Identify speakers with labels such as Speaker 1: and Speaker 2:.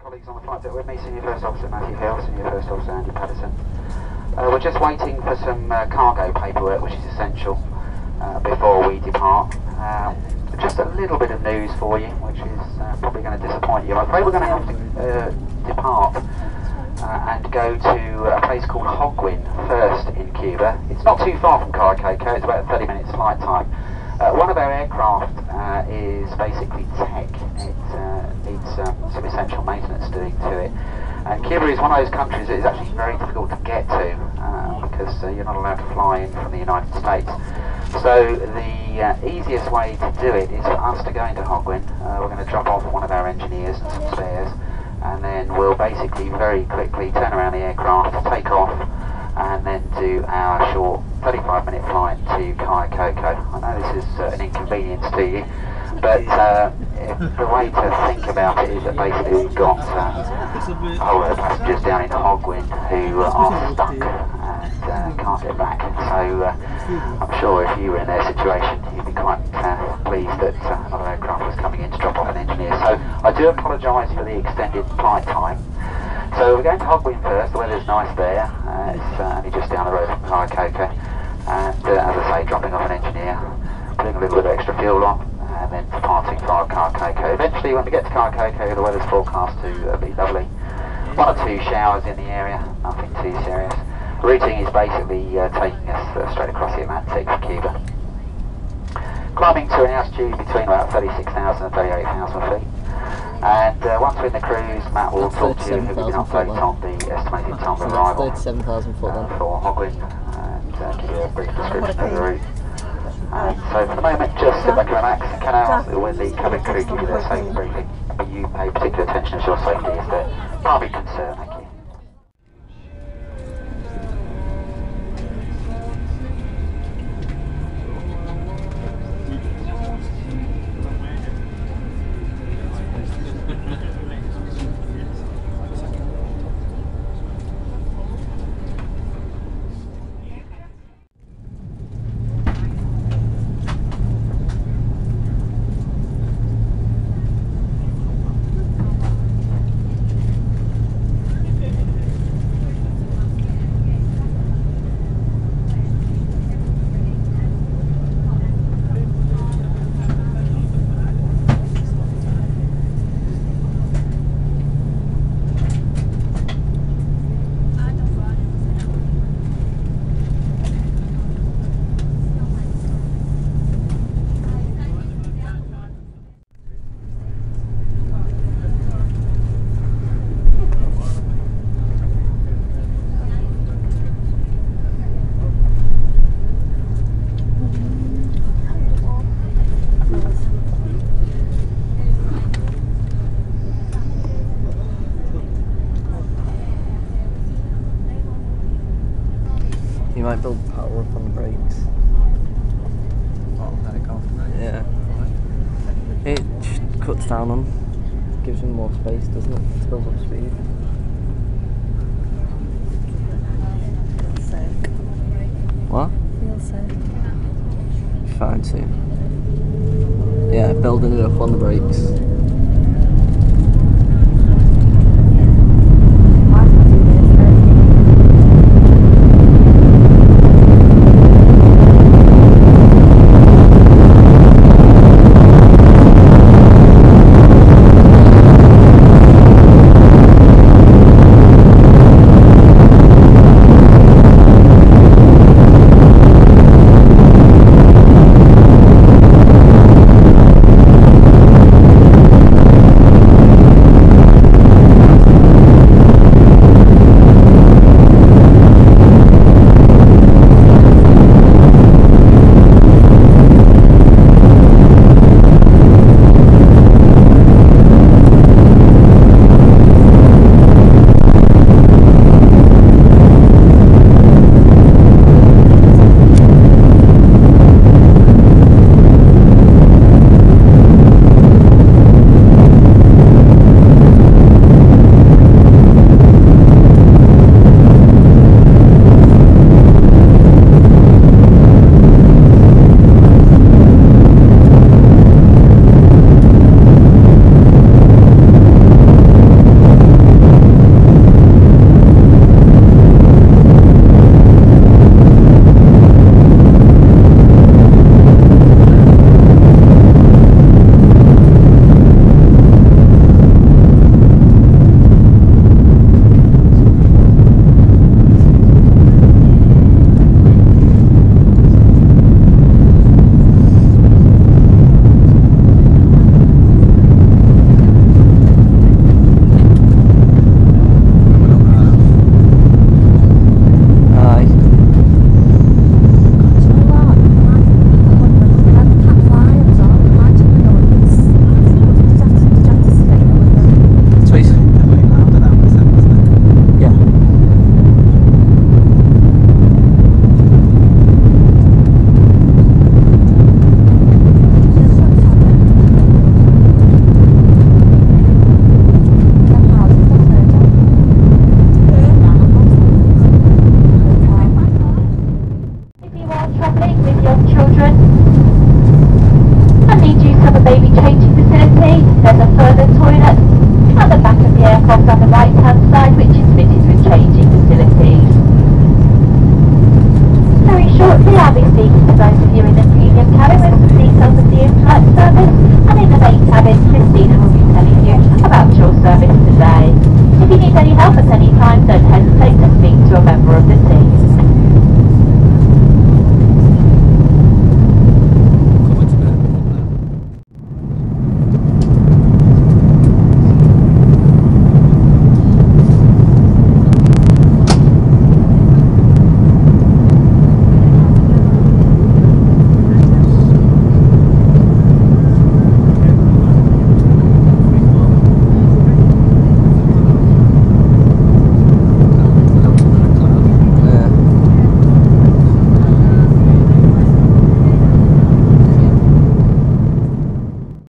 Speaker 1: Colleagues on the flight deck with me, Senior First Officer Matthew Hill, Senior First Officer Andy Patterson. We're just waiting for some cargo paperwork which is essential before we depart. Just a little bit of news for you, which is probably going to disappoint you. I'm afraid we're going to have to depart and go to a place called Holguin first in Cuba. It's not too far from Cayo Coco, it's about 30 minutes flight time. One of our aircraft is basically tech. It needs some essential maintenance doing to it. And Cuba is one of those countries that is actually very difficult to get to because you're not allowed to fly in from the United States. So the easiest way to do it is for us to go into Holguin. We're going to drop off one of our engineers and some spares, and then we'll basically very quickly turn around the aircraft, take off, and then do our short 35-minute flight to Cayo Coco. I know this is an inconvenience to you, but the way to think about it is that basically we've got a whole lot of passengers down in Holguin who are stuck and can't get back. So I'm sure if you were in their situation, you'd be quite pleased that another aircraft was coming in to drop off an engineer. So I do apologise for the extended flight time. So we're going to Holguin first. The weather's nice there. It's only just down the road from Cayo Coco. And as I say, dropping off an engineer, putting a little bit of extra fuel on, and then departing for Cayo Coco. Eventually, when we get to Cayo Coco, the weather's forecast to be lovely. One or two showers in the area, nothing too serious. Routing is basically taking us straight across the Atlantic for Cuba. Climbing to an altitude between about 36,000 and 38,000 feet. And once we're in the cruise, Matt will talk to you and give you an update on the estimated time of arrival
Speaker 2: 37,000 foot then.
Speaker 1: for Holguin, and give you a brief description of the route. So for the moment, just sit back and relax. Can I ask that when the cabin crew give you their safety briefing, you pay particular attention as your safety is their primary concern. Thank you.
Speaker 2: You might build power up on the brakes.
Speaker 3: Oh, helicopter.
Speaker 2: Yeah. It just cuts down on, gives them more space, doesn't it, to build up speed.
Speaker 4: Feels sick.
Speaker 2: What?
Speaker 4: Feels sick.
Speaker 2: Fine too. Yeah, building it up on the brakes.